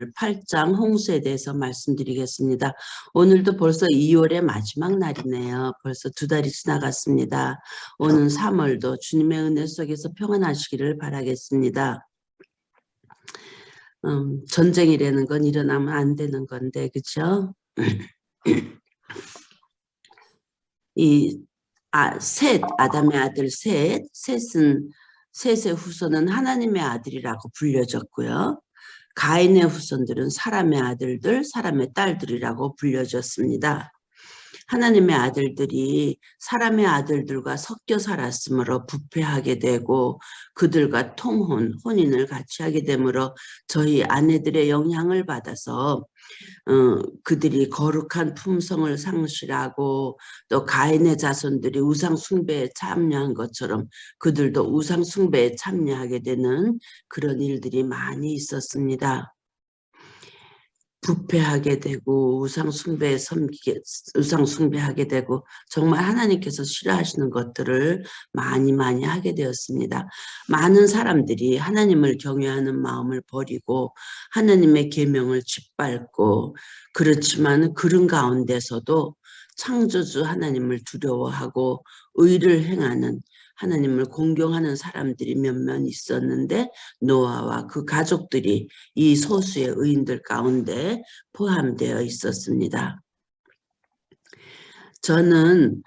8장 홍수에 대해서 말씀드리겠습니다. 오늘도 벌써 2월의 마지막 날이네요. 벌써 2달이 지나갔습니다. 오는 3월도 주님의 은혜 속에서 평안하시기를 바라겠습니다. 전쟁이라는 건 일어나면 안 되는 건데, 그렇죠? 아담의 아들 셋의 후손은 하나님의 아들이라고 불려졌고요. 가인의 후손들은 사람의 아들들, 사람의 딸들이라고 불려졌습니다. 하나님의 아들들이 사람의 아들들과 섞여 살았으므로 부패하게 되고 그들과 혼인을 같이 하게 되므로 저희 아내들의 영향을 받아서 그들이 거룩한 품성을 상실하고 또 가인의 자손들이 우상 숭배에 참여한 것처럼 그들도 우상 숭배에 참여하게 되는 그런 일들이 많이 있었습니다. 부패하게 되고 우상 숭배하게 되고 정말 하나님께서 싫어하시는 것들을 많이 하게 되었습니다. 많은 사람들이 하나님을 경외하는 마음을 버리고 하나님의 계명을 짓밟고 그렇지만 그런 가운데서도 창조주 하나님을 두려워하고 의를 행하는 하나님을 공경하는 사람들이 몇몇 있었는데 노아와 그 가족들이 이 소수의 의인들 가운데 포함되어 있었습니다. 저는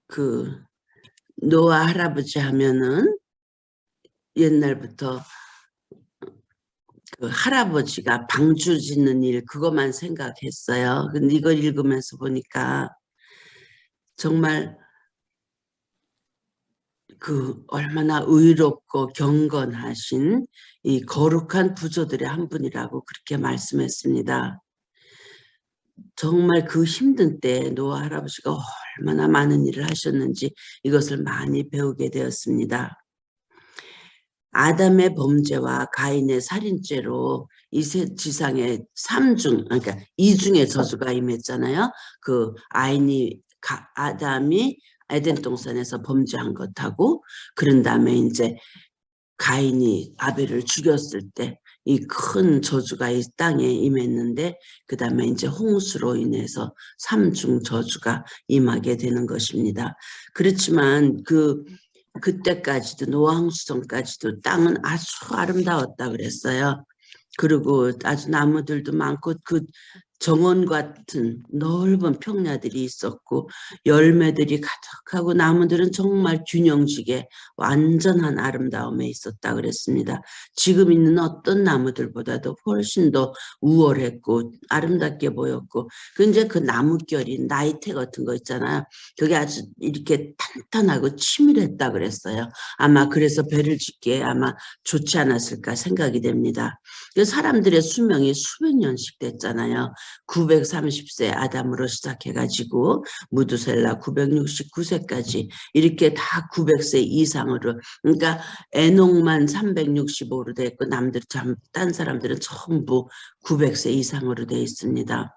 그 노아 할아버지 하면은 옛날부터 그 할아버지가 방주 짓는 일 그것만 생각했어요. 근데 이걸 읽으면서 보니까 정말 그 얼마나 의롭고 경건하신 이 거룩한 부조들의 한 분이라고 그렇게 말씀했습니다. 정말 그 힘든 때 노아 할아버지가 얼마나 많은 일을 하셨는지 이것을 많이 배우게 되었습니다. 아담의 범죄와 가인의 살인죄로 이 지상에 3중, 그러니까 2중의 저주가 임했잖아요. 그 아담이 에덴 동산에서 범죄한 것하고 그런 다음에 이제 가인이 아벨을 죽였을 때 이 큰 저주가 이 땅에 임했는데 그 다음에 이제 홍수로 인해서 3중 저주가 임하게 되는 것입니다. 그렇지만 그때까지도 노아 홍수 전까지도 땅은 아주 아름다웠다 그랬어요. 그리고 아주 나무들도 많고 그 정원 같은 넓은 평야들이 있었고 열매들이 가득하고 나무들은 정말 균형지게 완전한 아름다움에 있었다 그랬습니다. 지금 있는 어떤 나무들보다도 훨씬 더 우월했고 아름답게 보였고 이제 그 나뭇결이 나이테 같은 거 있잖아요. 그게 아주 이렇게 탄탄하고 치밀했다 그랬어요. 아마 그래서 배를 짓기에 아마 좋지 않았을까 생각이 됩니다. 사람들의 수명이 수백 년씩 됐잖아요. 930세 아담으로 시작해가지고 무두셀라 969세까지 이렇게 다 900세 이상으로 그러니까 에녹만 365로 돼 있고 딴 사람들은 전부 900세 이상으로 돼 있습니다.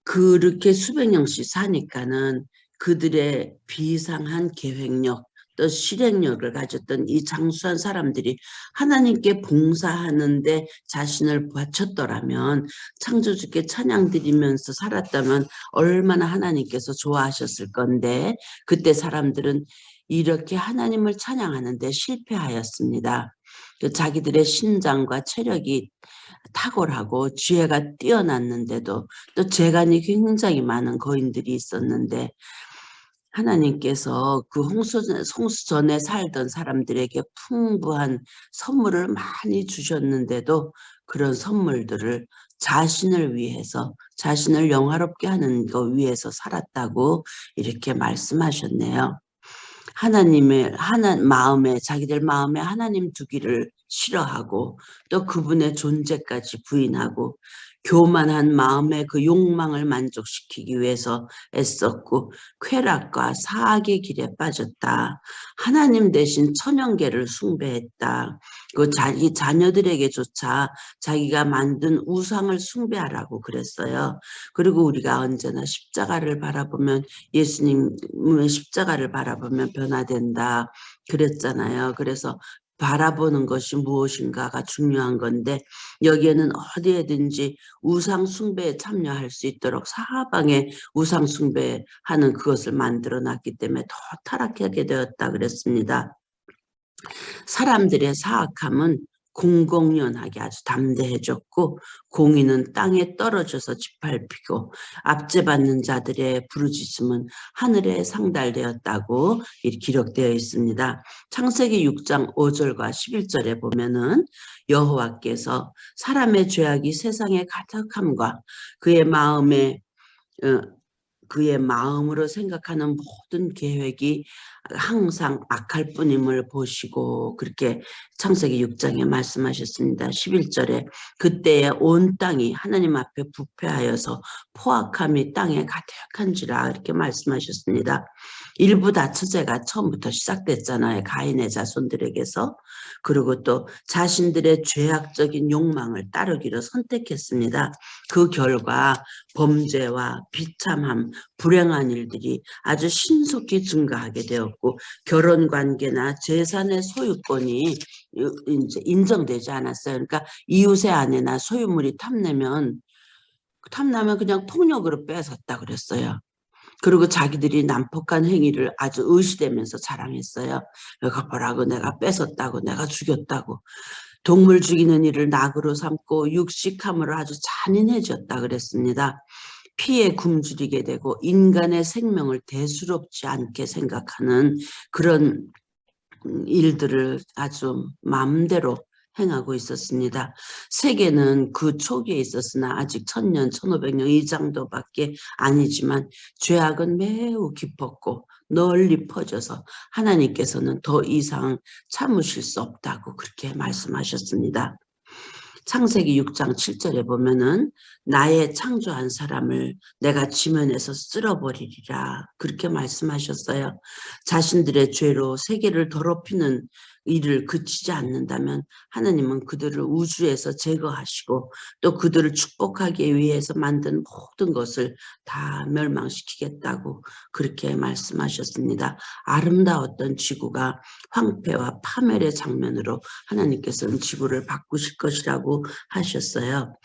그렇게 수백 년씩 사니까는 그들의 비상한 계획력 또 실행력을 가졌던 이 장수한 사람들이 하나님께 봉사하는데 자신을 바쳤더라면 창조주께 찬양 드리면서 살았다면 얼마나 하나님께서 좋아하셨을 건데 그때 사람들은 이렇게 하나님을 찬양하는데 실패하였습니다. 자기들의 신장과 체력이 탁월하고 지혜가 뛰어났는데도 또 재간이 굉장히 많은 거인들이 있었는데 하나님께서 그 홍수 전에 살던 사람들에게 풍부한 선물을 많이 주셨는데도 그런 선물들을 자신을 위해서 자신을 영화롭게 하는 것 위해서 살았다고 이렇게 말씀하셨네요. 자기들 마음에 하나님 두기를 싫어하고 또 그분의 존재까지 부인하고 교만한 마음의 그 욕망을 만족시키기 위해서 애썼고 쾌락과 사악의 길에 빠졌다. 하나님 대신 천연계를 숭배했다. 그 자기 자녀들에게조차 자기가 만든 우상을 숭배하라고 그랬어요. 그리고 우리가 언제나 십자가를 바라보면 예수님의 십자가를 바라보면 변화된다 그랬잖아요. 그래서 바라보는 것이 무엇인가가 중요한 건데 여기에는 어디에든지 우상 숭배에 참여할 수 있도록 사방에 우상 숭배하는 그것을 만들어 놨기 때문에 더 타락하게 되었다 그랬습니다. 사람들의 사악함은 공공연하게 아주 담대해졌고 공의는 땅에 떨어져서 짓밟히고 압제받는 자들의 부르짖음은 하늘에 상달되었다고 기록되어 있습니다. 창세기 6장 5절과 11절에 보면은 여호와께서 사람의 죄악이 세상에 가득함과 그의 마음에 그의 마음으로 생각하는 모든 계획이 항상 악할 뿐임을 보시고 그렇게 창세기 6장에 말씀하셨습니다. 11절에 그때에 온 땅이 하나님 앞에 부패하여서 포악함이 땅에 가득한지라 이렇게 말씀하셨습니다. 일부 다처제가 처음부터 시작됐잖아요. 가인의 자손들에게서. 그리고 또 자신들의 죄악적인 욕망을 따르기로 선택했습니다. 그 결과 범죄와 비참함, 불행한 일들이 아주 신속히 증가하게 되었고 결혼관계나 재산의 소유권이 이제 인정되지 않았어요. 그러니까 이웃의 아내나 소유물이 탐나면 그냥 폭력으로 뺏었다 그랬어요. 그리고 자기들이 난폭한 행위를 아주 의시되면서 자랑했어요. 이거 보라고 내가 뺏었다고 내가 죽였다고. 동물 죽이는 일을 낙으로 삼고 육식함으로 아주 잔인해졌다 그랬습니다. 피에 굶주리게 되고 인간의 생명을 대수롭지 않게 생각하는 그런 일들을 아주 마음대로 행하고 있었습니다. 세계는 그 초기에 있었으나 아직 1000년, 1500년 이 정도밖에 아니지만 죄악은 매우 깊었고 널리 퍼져서 하나님께서는 더 이상 참으실 수 없다고 그렇게 말씀하셨습니다. 창세기 6장 7절에 보면은 나의 창조한 사람을 내가 지면에서 쓸어버리리라 그렇게 말씀하셨어요. 자신들의 죄로 세계를 더럽히는 일을 그치지 않는다면 하나님은 그들을 우주에서 제거하시고 또 그들을 축복하기 위해서 만든 모든 것을 다 멸망시키겠다고 그렇게 말씀하셨습니다. 아름다웠던 지구가 황폐와 파멸의 장면으로 하나님께서는 지구를 바꾸실 것이라고 하셨어요.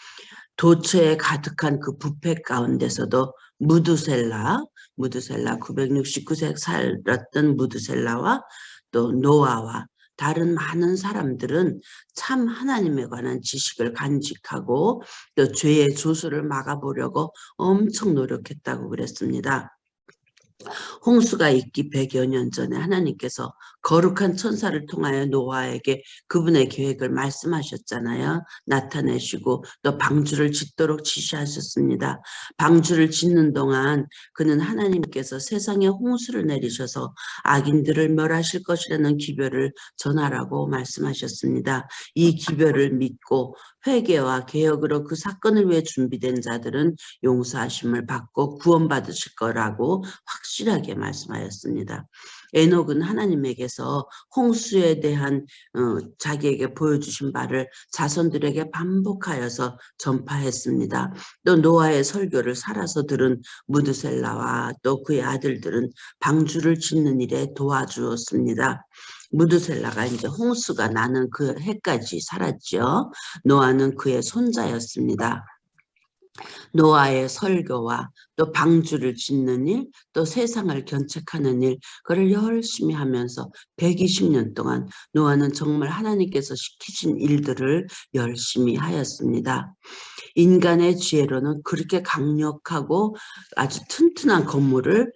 도처에 가득한 그 부패 가운데서도 무두셀라 969세 살았던 무두셀라와 또 노아와 다른 많은 사람들은 참 하나님에 관한 지식을 간직하고 또 죄의 조수를 막아보려고 엄청 노력했다고 그랬습니다. 홍수가 있기 100여 년 전에 하나님께서 거룩한 천사를 통하여 노아에게 그분의 계획을 말씀하셨잖아요. 나타내시고 또 방주를 짓도록 지시하셨습니다. 방주를 짓는 동안 그는 하나님께서 세상에 홍수를 내리셔서 악인들을 멸하실 것이라는 기별을 전하라고 말씀하셨습니다. 이 기별을 믿고 회개와 개혁으로 그 사건을 위해 준비된 자들은 용서하심을 받고 구원받으실 거라고 확실하게 말씀하였습니다. 에녹은 하나님에게서 홍수에 대한 자기에게 보여주신 바를 자손들에게 반복하여서 전파했습니다. 또 노아의 설교를 살아서 들은 무드셀라와 또 그의 아들들은 방주를 짓는 일에 도와주었습니다. 무드셀라가 이제 홍수가 나는 그 해까지 살았죠. 노아는 그의 손자였습니다. 노아의 설교와 또 방주를 짓는 일, 또 세상을 견책하는 일, 그걸 열심히 하면서 120년 동안 노아는 정말 하나님께서 시키신 일들을 열심히 하였습니다. 인간의 지혜로는 그렇게 강력하고 아주 튼튼한 건물을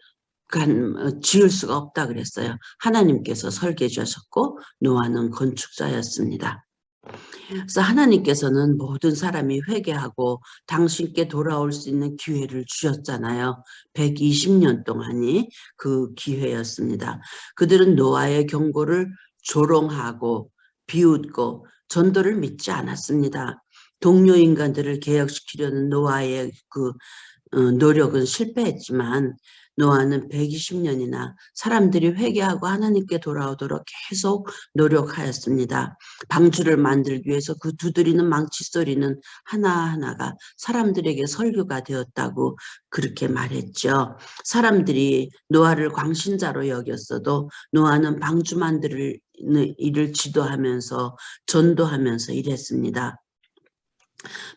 지을 수가 없다 그랬어요. 하나님께서 설계해 주셨고 노아는 건축자였습니다. 그래서 하나님께서는 모든 사람이 회개하고 당신께 돌아올 수 있는 기회를 주셨잖아요. 120년 동안이 그 기회였습니다. 그들은 노아의 경고를 조롱하고 비웃고 전도를 믿지 않았습니다. 동료 인간들을 개혁시키려는 노아의 그 노력은 실패했지만 노아는 120년이나 사람들이 회개하고 하나님께 돌아오도록 계속 노력하였습니다. 방주를 만들기 위해서 그 두드리는 망치 소리는 하나하나가 사람들에게 설교가 되었다고 그렇게 말했죠. 사람들이 노아를 광신자로 여겼어도 노아는 방주 만들 일을 지도하면서 전도하면서 일했습니다.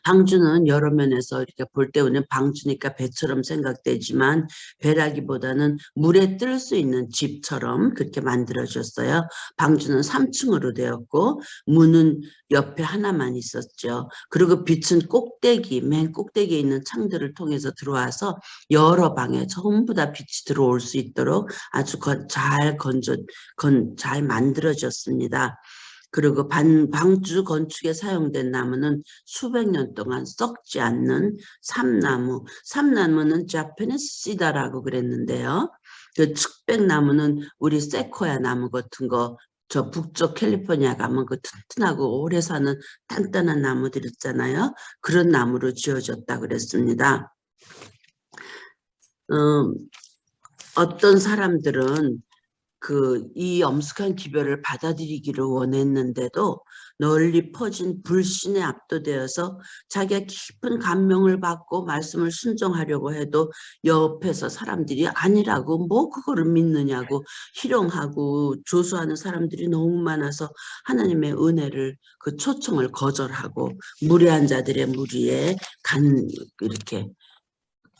방주는 여러 면에서 이렇게 볼 때 우리는 방주니까 배처럼 생각되지만 배라기보다는 물에 뜰 수 있는 집처럼 그렇게 만들어졌어요. 방주는 3층으로 되었고 문은 옆에 하나만 있었죠. 그리고 빛은 꼭대기, 맨 꼭대기에 있는 창들을 통해서 들어와서 여러 방에 전부 다 빛이 들어올 수 있도록 아주 잘 만들어졌습니다. 그리고 방주 건축에 사용된 나무는 수백 년 동안 썩지 않는 삼나무. 삼나무는 자페니스 시다라고 그랬는데요. 그 측백나무는 우리 세코야 나무 같은 거, 저 북쪽 캘리포니아 가면 그 튼튼하고 오래 사는 단단한 나무들 있잖아요. 그런 나무로 지어졌다 그랬습니다. 어떤 사람들은 이 엄숙한 기별을 받아들이기를 원했는데도 널리 퍼진 불신에 압도되어서 자기가 깊은 감명을 받고 말씀을 순종하려고 해도 옆에서 사람들이 아니라고 뭐 그거를 믿느냐고 희롱하고 조소하는 사람들이 너무 많아서 하나님의 은혜를 그 초청을 거절하고 무례한 자들의 무리에 이렇게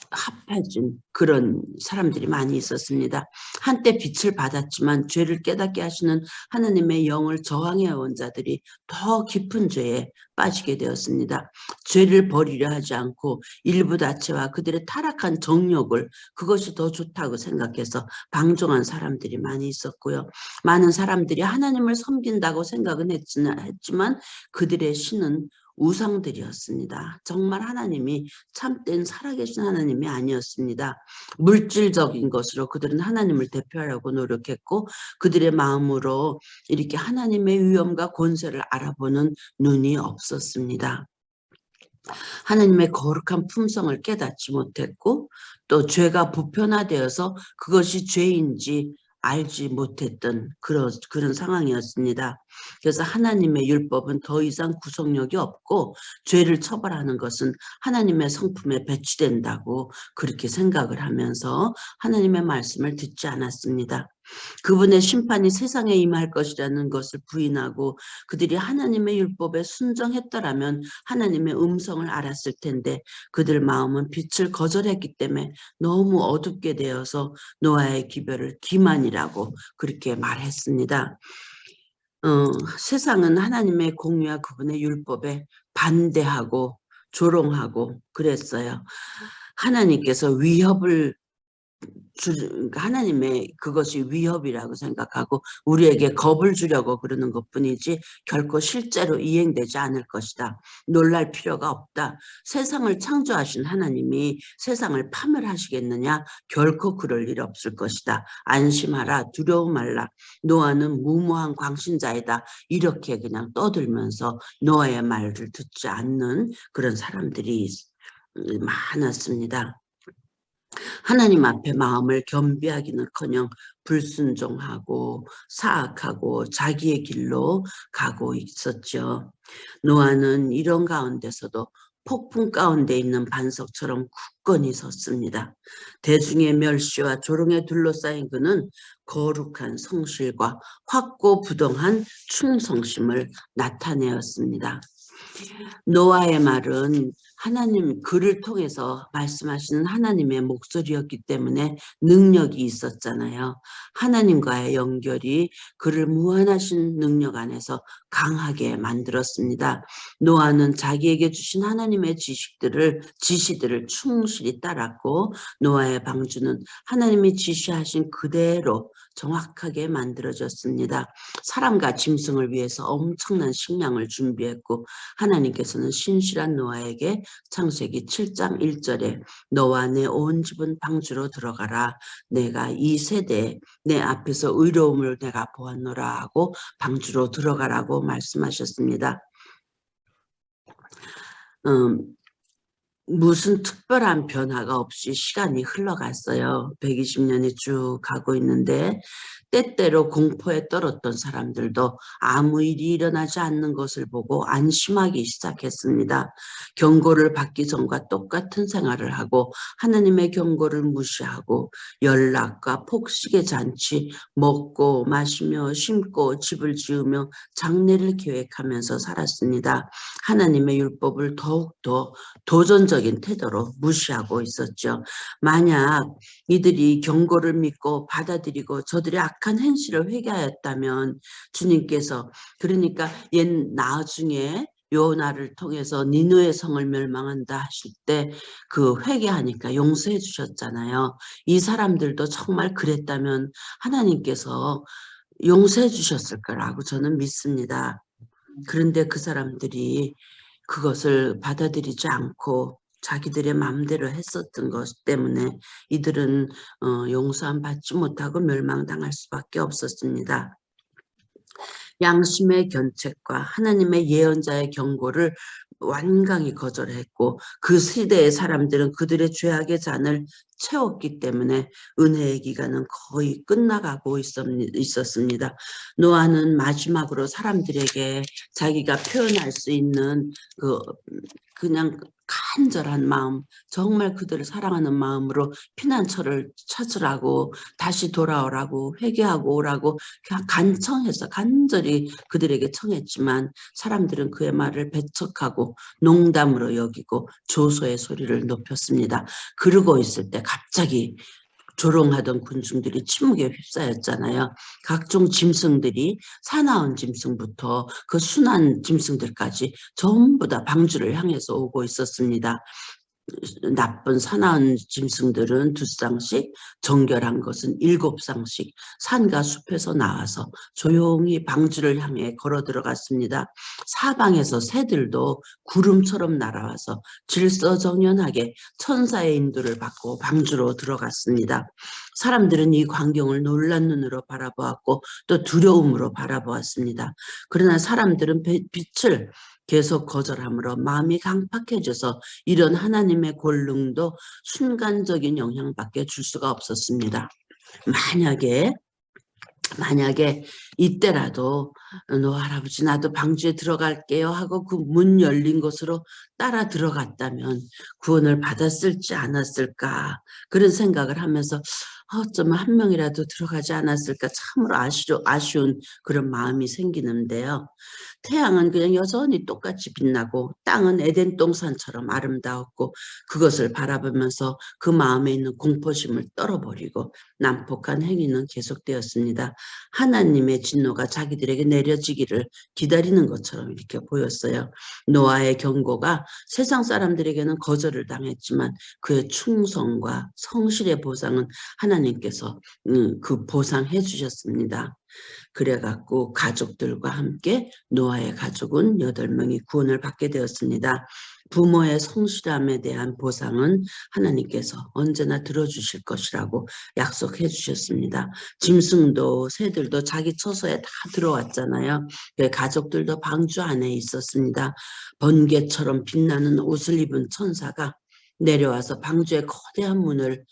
합해진 그런 사람들이 많이 있었습니다. 한때 빛을 받았지만 죄를 깨닫게 하시는 하나님의 영을 저항해온 자들이 더 깊은 죄에 빠지게 되었습니다. 죄를 버리려 하지 않고 일부 다체와 그들의 타락한 정욕을 그것이 더 좋다고 생각해서 방종한 사람들이 많이 있었고요. 많은 사람들이 하나님을 섬긴다고 생각은 했지만 그들의 신은 우상들이었습니다. 정말 하나님이 참된 살아계신 하나님이 아니었습니다. 물질적인 것으로 그들은 하나님을 대표하려고 노력했고 그들의 마음으로 이렇게 하나님의 위엄과 권세를 알아보는 눈이 없었습니다. 하나님의 거룩한 품성을 깨닫지 못했고 또 죄가 보편화되어서 그것이 죄인지 알지 못했던 그런 상황이었습니다. 그래서 하나님의 율법은 더 이상 구속력이 없고 죄를 처벌하는 것은 하나님의 성품에 배치된다고 그렇게 생각을 하면서 하나님의 말씀을 듣지 않았습니다. 그분의 심판이 세상에 임할 것이라는 것을 부인하고 그들이 하나님의 율법에 순종했더라면 하나님의 음성을 알았을 텐데 그들 마음은 빛을 거절했기 때문에 너무 어둡게 되어서 노아의 기별을 기만이라고 그렇게 말했습니다. 세상은 하나님의 공의와 그분의 율법에 반대하고 조롱하고 그랬어요. 하나님께서 위협을 하나님의 그것이 위협이라고 생각하고 우리에게 겁을 주려고 그러는 것뿐이지 결코 실제로 이행되지 않을 것이다. 놀랄 필요가 없다. 세상을 창조하신 하나님이 세상을 파멸하시겠느냐? 결코 그럴 일 없을 것이다. 안심하라. 두려워 말라. 노아는 무모한 광신자이다. 이렇게 그냥 떠들면서 노아의 말을 듣지 않는 그런 사람들이 많았습니다. 하나님 앞에 마음을 겸비하기는커녕 불순종하고 사악하고 자기의 길로 가고 있었죠. 노아는 이런 가운데서도 폭풍 가운데 있는 반석처럼 굳건히 섰습니다. 대중의 멸시와 조롱에 둘러싸인 그는 거룩한 성실과 확고부동한 충성심을 나타내었습니다. 노아의 말은 하나님 그를 통해서 말씀하시는 하나님의 목소리였기 때문에 능력이 있었잖아요. 하나님과의 연결이 그를 무한하신 능력 안에서 강하게 만들었습니다. 노아는 자기에게 주신 하나님의 지시들을 충실히 따랐고 노아의 방주는 하나님이 지시하신 그대로 정확하게 만들어졌습니다. 사람과 짐승을 위해서 엄청난 식량을 준비했고 하나님께서는 신실한 노아에게 창세기 7장 1절에 너와 내 온 집은 방주로 들어가라. 내가 이 세대에 내 앞에서 의로움을 내가 보았노라 하고 방주로 들어가라고 말씀하셨습니다. 무슨 특별한 변화가 없이 시간이 흘러갔어요. 120년이 쭉 가고 있는데 때때로 공포에 떨었던 사람들도 아무 일이 일어나지 않는 것을 보고 안심하기 시작했습니다. 경고를 받기 전과 똑같은 생활을 하고 하나님의 경고를 무시하고 연락과 폭식의 잔치, 먹고 마시며 심고 집을 지으며 장래를 계획하면서 살았습니다. 하나님의 율법을 더욱더 도전적인 태도로 무시하고 있었죠. 만약 이들이 경고를 믿고 받아들이고 저들의 악한 행실을 회개하였다면 주님께서 그러니까 옛 나중에 요나를 통해서 니느웨 성을 멸망한다 하실 때 그 회개하니까 용서해 주셨잖아요. 이 사람들도 정말 그랬다면 하나님께서 용서해 주셨을 거라고 저는 믿습니다. 그런데 그 사람들이 그것을 받아들이지 않고 자기들의 마음대로 했었던 것 때문에 이들은 용서함 받지 못하고 멸망당할 수밖에 없었습니다. 양심의 견책과 하나님의 예언자의 경고를 완강히 거절했고 그 세대의 사람들은 그들의 죄악의 잔을 채웠기 때문에 은혜의 기간은 거의 끝나가고 있었습니다. 노아는 마지막으로 사람들에게 자기가 표현할 수 있는 그냥 간절한 마음, 정말 그들을 사랑하는 마음으로 피난처를 찾으라고 다시 돌아오라고 회개하고 오라고 그냥 간청해서 간절히 그들에게 청했지만 사람들은 그의 말을 배척하고 농담으로 여기고 조소의 소리를 높였습니다. 그러고 있을 때 갑자기 조롱하던 군중들이 침묵에 휩싸였잖아요. 각종 짐승들이 사나운 짐승부터 그 순한 짐승들까지 전부 다 방주를 향해서 오고 있었습니다. 나쁜 사나운 짐승들은 2쌍씩, 정결한 것은 7쌍씩 산과 숲에서 나와서 조용히 방주를 향해 걸어 들어갔습니다. 사방에서 새들도 구름처럼 날아와서 질서정연하게 천사의 인도를 받고 방주로 들어갔습니다. 사람들은 이 광경을 놀란 눈으로 바라보았고 또 두려움으로 바라보았습니다. 그러나 사람들은 빛을 계속 거절함으로 마음이 강팍해져서 이런 하나님의 권능도 순간적인 영향밖에 줄 수가 없었습니다. 만약에 이때라도 노아 할아버지 나도 방주에 들어갈게요 하고 그 문 열린 곳으로 따라 들어갔다면 구원을 받았을지 않았을까 그런 생각을 하면서 어쩌면 한 명이라도 들어가지 않았을까 참으로 아쉬운 그런 마음이 생기는데요. 태양은 그냥 여전히 똑같이 빛나고 땅은 에덴 동산처럼 아름다웠고 그것을 바라보면서 그 마음에 있는 공포심을 떨어버리고 난폭한 행위는 계속되었습니다. 하나님의 진노가 자기들에게 내려지기를 기다리는 것처럼 이렇게 보였어요. 노아의 경고가 세상 사람들에게는 거절을 당했지만 그의 충성과 성실의 보상은 하나님께서 그 보상해 주셨습니다. 그래갖고 가족들과 함께 노아의 가족은 8명이 구원을 받게 되었습니다. 부모의 성실함에 대한 보상은 하나님께서 언제나 들어주실 것이라고 약속해 주셨습니다. 짐승도 새들도 자기 처소에 다 들어왔잖아요. 가족들도 방주 안에 있었습니다. 번개처럼 빛나는 옷을 입은 천사가 내려와서 방주의 거대한 문을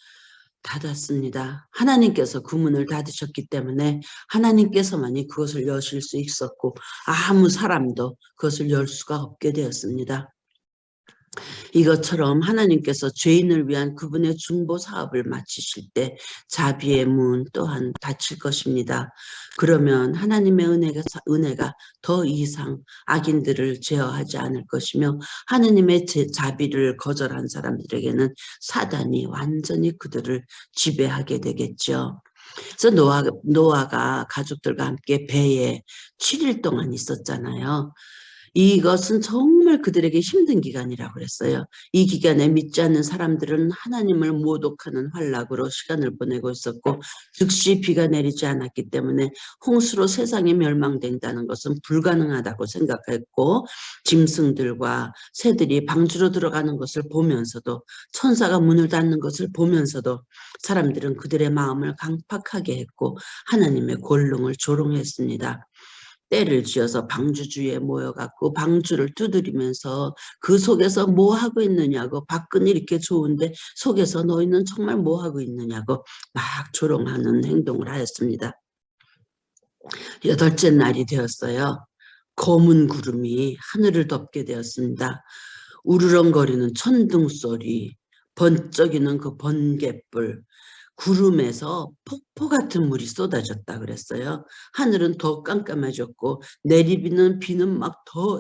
닫았습니다. 하나님께서 그 문을 닫으셨기 때문에 하나님께서만이 그것을 여실 수 있었고 아무 사람도 그것을 열 수가 없게 되었습니다. 이것처럼 하나님께서 죄인을 위한 그분의 중보 사업을 마치실 때 자비의 문 또한 닫힐 것입니다. 그러면 하나님의 은혜가 더 이상 악인들을 제어하지 않을 것이며 하나님의 자비를 거절한 사람들에게는 사단이 완전히 그들을 지배하게 되겠죠. 그래서 노아가 가족들과 함께 배에 7일 동안 있었잖아요. 이것은 정말 그들에게 힘든 기간이라고 그랬어요. 이 기간에 믿지 않는 사람들은 하나님을 모독하는 환락으로 시간을 보내고 있었고 즉시 비가 내리지 않았기 때문에 홍수로 세상이 멸망된다는 것은 불가능하다고 생각했고 짐승들과 새들이 방주로 들어가는 것을 보면서도 천사가 문을 닫는 것을 보면서도 사람들은 그들의 마음을 강팍하게 했고 하나님의 권능을 조롱했습니다. 때를 지어서 방주주에 모여갖고 방주를 두드리면서 그 속에서 뭐 하고 있느냐고, 밖은 이렇게 좋은데 속에서 너희는 정말 뭐 하고 있느냐고 막 조롱하는 행동을 하였습니다. 8째 날이 되었어요. 검은 구름이 하늘을 덮게 되었습니다. 우르렁거리는 천둥 소리, 번쩍이는 그 번갯불, 구름에서 폭포 같은 물이 쏟아졌다 그랬어요. 하늘은 더 깜깜해졌고 내리비는 비는 막 더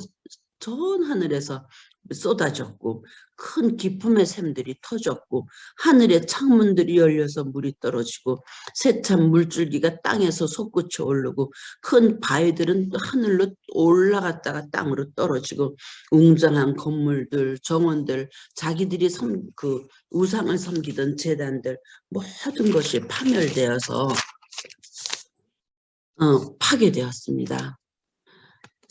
전 하늘에서 쏟아졌고 큰 기품의 샘들이 터졌고 하늘의 창문들이 열려서 물이 떨어지고 세찬 물줄기가 땅에서 솟구쳐 오르고 큰 바위들은 하늘로 올라갔다가 땅으로 떨어지고 웅장한 건물들, 정원들, 자기들이 그 우상을 섬기던 제단들 모든 것이 파멸되어서 파괴되었습니다.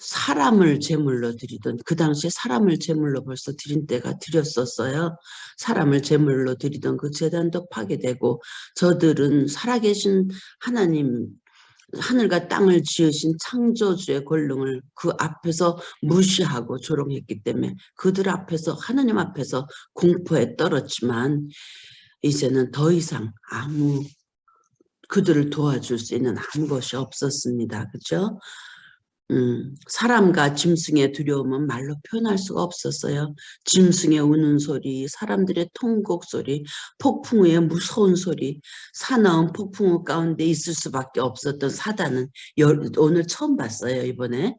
사람을 제물로 드리던, 그 당시에 사람을 제물로 벌써 드린 때가 드렸었어요. 사람을 제물로 드리던 그 제단도 파괴되고 저들은 살아계신 하나님, 하늘과 땅을 지으신 창조주의 권능을 그 앞에서 무시하고 조롱했기 때문에 그들 앞에서, 하나님 앞에서 공포에 떨었지만 이제는 더 이상 그들을 도와줄 수 있는 아무것이 없었습니다. 그죠? 사람과 짐승의 두려움은 말로 표현할 수가 없었어요. 짐승의 우는 소리, 사람들의 통곡 소리, 폭풍우의 무서운 소리, 사나운 폭풍우 가운데 있을 수밖에 없었던 사단은 오늘 처음 봤어요. 이번에.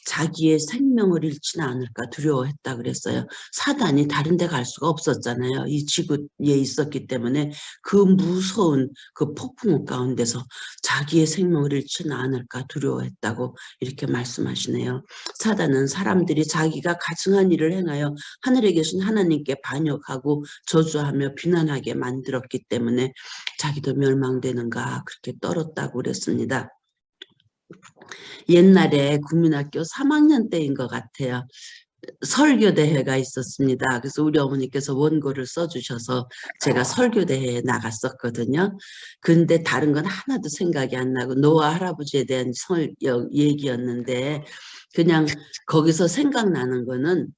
자기의 생명을 잃지는 않을까 두려워했다 그랬어요. 사단이 다른 데 갈 수가 없었잖아요. 이 지구에 있었기 때문에 그 무서운 그 폭풍우 가운데서 자기의 생명을 잃지는 않을까 두려워했다고 이렇게 말씀하시네요. 사단은 사람들이 자기가 가증한 일을 행하여 하늘에 계신 하나님께 반역하고 저주하며 비난하게 만들었기 때문에 자기도 멸망되는가 그렇게 떨었다고 그랬습니다. 옛날에 국민학교 3학년 때인 것 같아요. 설교대회가 있었습니다. 그래서 우리 어머니께서 원고를 써주셔서 제가 설교대회에 나갔었거든요. 근데 다른 건 하나도 생각이 안 나고 노아 할아버지에 대한 얘기였는데 그냥 거기서 생각나는 거는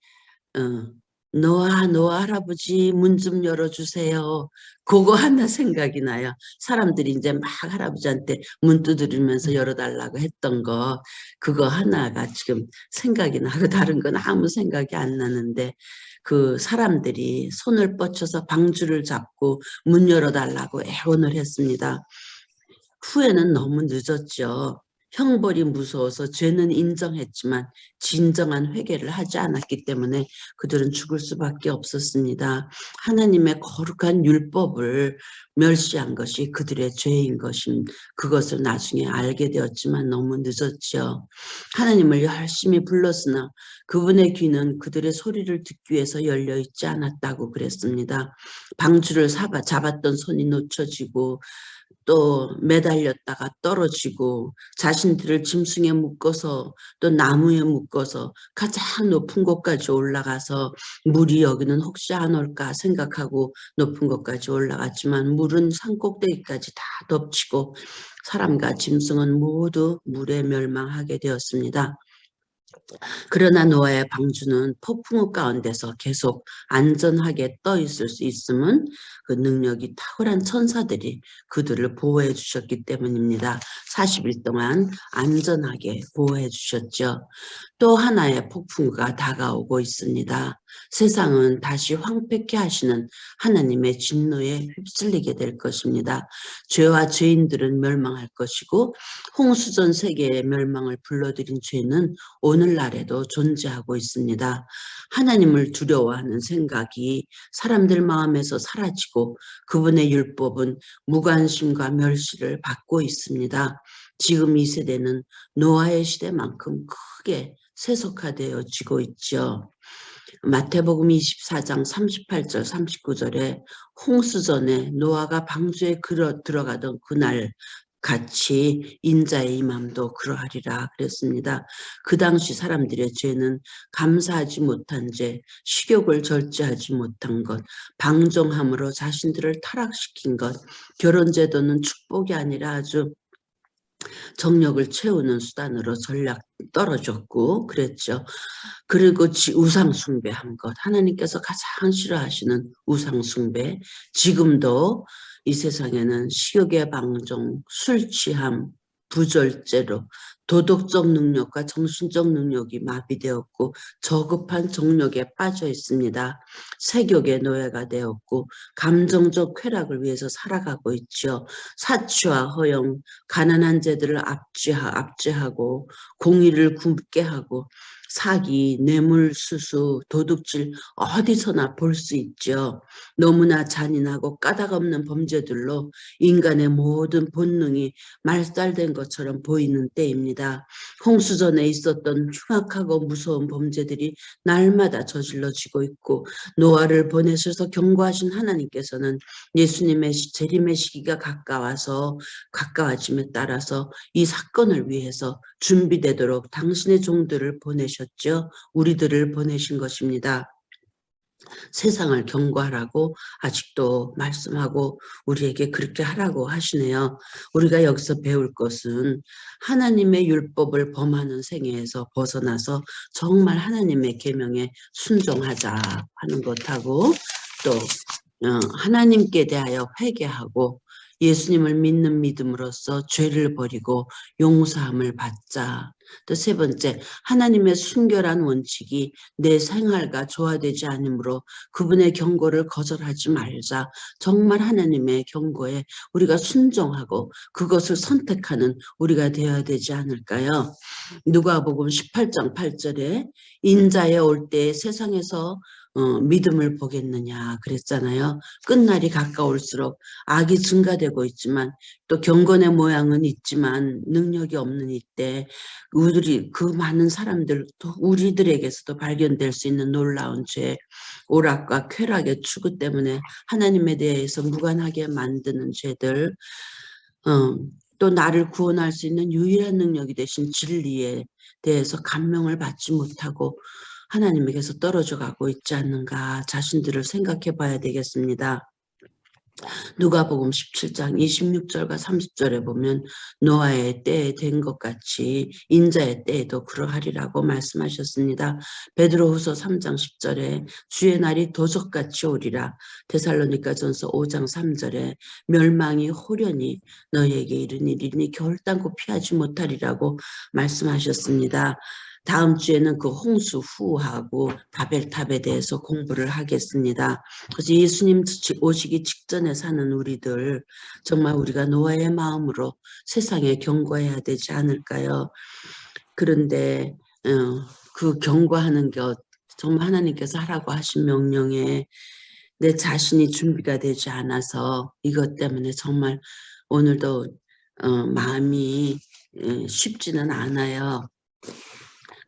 노아 할아버지 문 좀 열어주세요. 그거 하나 생각이 나요. 사람들이 이제 막 할아버지한테 문 두드리면서 열어달라고 했던 거 그거 하나가 지금 생각이 나고 다른 건 아무 생각이 안 나는데 그 사람들이 손을 뻗쳐서 방주를 잡고 문 열어달라고 애원을 했습니다. 후에는 너무 늦었죠. 형벌이 무서워서 죄는 인정했지만 진정한 회개를 하지 않았기 때문에 그들은 죽을 수밖에 없었습니다. 하나님의 거룩한 율법을 멸시한 것이 그들의 죄인 것인 그것을 나중에 알게 되었지만 너무 늦었죠. 하나님을 열심히 불렀으나 그분의 귀는 그들의 소리를 듣기 위해서 열려 있지 않았다고 그랬습니다. 방주를 잡았던 손이 놓쳐지고 또 매달렸다가 떨어지고 자신들을 짐승에 묶어서 또 나무에 묶어서 가장 높은 곳까지 올라가서 물이 여기는 혹시 안 올까 생각하고 높은 곳까지 올라갔지만 물은 산꼭대기까지 다 덮치고 사람과 짐승은 모두 물에 멸망하게 되었습니다. 그러나 노아의 방주는 폭풍우 가운데서 계속 안전하게 떠 있을 수 있음은 그 능력이 탁월한 천사들이 그들을 보호해 주셨기 때문입니다. 40일 동안 안전하게 보호해 주셨죠. 또 하나의 폭풍우가 다가오고 있습니다. 세상은 다시 황폐케 하시는 하나님의 진노에 휩쓸리게 될 것입니다. 죄와 죄인들은 멸망할 것이고 홍수전 세계의 멸망을 불러들인 죄는 오늘날에도 존재하고 있습니다. 하나님을 두려워하는 생각이 사람들 마음에서 사라지고 그분의 율법은 무관심과 멸시를 받고 있습니다. 지금 이 세대는 노아의 시대만큼 크게 세속화되어지고 있죠. 마태복음 24장 38절 39절에 홍수전에 노아가 방주에 들어가던 그날 같이 인자의 임함도 그러하리라 그랬습니다. 그 당시 사람들의 죄는 감사하지 못한 죄, 식욕을 절제하지 못한 것, 방종함으로 자신들을 타락시킨 것, 결혼제도는 축복이 아니라 아주 정력을 채우는 수단으로 전략 떨어졌고 그랬죠. 그리고 우상 숭배한 것. 하나님께서 가장 싫어하시는 우상 숭배. 지금도 이 세상에는 식욕의 방종, 술 취함, 부절제로 도덕적 능력과 정신적 능력이 마비되었고 저급한 정력에 빠져 있습니다. 색욕의 노예가 되었고 감정적 쾌락을 위해서 살아가고 있죠. 사치와 허영, 가난한 자들을 압제하고 공의를 굽게 하고 사기, 뇌물수수, 도둑질 어디서나 볼 수 있죠. 너무나 잔인하고 까닭없는 범죄들로 인간의 모든 본능이 말살된 것처럼 보이는 때입니다. 홍수전에 있었던 흉악하고 무서운 범죄들이 날마다 저질러지고 있고 노아를 보내셔서 경고하신 하나님께서는 예수님의 재림의 시기가 가까워짐에 따라서 이 사건을 위해서 준비되도록 당신의 종들을 보내셨죠. 우리들을 보내신 것입니다. 세상을 경고하라고 아직도 말씀하고 우리에게 그렇게 하라고 하시네요. 우리가 여기서 배울 것은 하나님의 율법을 범하는 생애에서 벗어나서 정말 하나님의 계명에 순종하자 하는 것하고 또 하나님께 대하여 회개하고 예수님을 믿는 믿음으로써 죄를 버리고 용서함을 받자. 또 세 번째, 하나님의 순결한 원칙이 내 생활과 조화되지 않으므로 그분의 경고를 거절하지 말자. 정말 하나님의 경고에 우리가 순종하고 그것을 선택하는 우리가 되어야 되지 않을까요? 누가복음 18장 8절에 인자에 올 때 세상에서 믿음을 보겠느냐 그랬잖아요. 끝날이 가까울수록 악이 증가되고 있지만 또 경건의 모양은 있지만 능력이 없는 이때 우리 그 많은 사람들 또 우리들에게서도 발견될 수 있는 놀라운 죄, 오락과 쾌락의 추구 때문에 하나님에 대해서 무관하게 만드는 죄들, 또 나를 구원할 수 있는 유일한 능력이 되신 진리에 대해서 감명을 받지 못하고 하나님에게서 떨어져 가고 있지 않는가 자신들을 생각해 봐야 되겠습니다. 누가복음 17장 26절과 30절에 보면 노아의 때에 된 것 같이 인자의 때에도 그러하리라고 말씀하셨습니다. 베드로후서 3장 10절에 주의 날이 도적같이 오리라. 데살로니가전서 5장 3절에 멸망이 호련히 너희에게 이르니니 결단코 피하지 못하리라고 말씀하셨습니다. 다음 주에는 그 홍수 후하고 바벨탑에 대해서 공부를 하겠습니다. 그래서 예수님 오시기 직전에 사는 우리들 정말 우리가 노아의 마음으로 세상에 경고해야 되지 않을까요? 그런데 그 경고하는 것 정말 하나님께서 하라고 하신 명령에 내 자신이 준비가 되지 않아서 이것 때문에 정말 오늘도 마음이 쉽지는 않아요.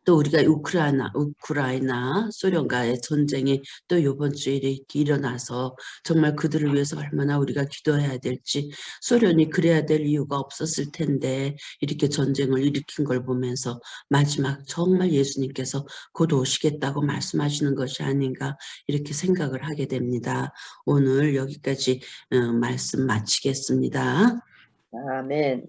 또 우리가 우크라이나 소련과의 전쟁이 또 이번 주에 이렇게 일어나서 정말 그들을 위해서 얼마나 우리가 기도해야 될지 소련이 그래야 될 이유가 없었을 텐데 이렇게 전쟁을 일으킨 걸 보면서 마지막 정말 예수님께서 곧 오시겠다고 말씀하시는 것이 아닌가 이렇게 생각을 하게 됩니다. 오늘 여기까지 말씀 마치겠습니다. 아멘.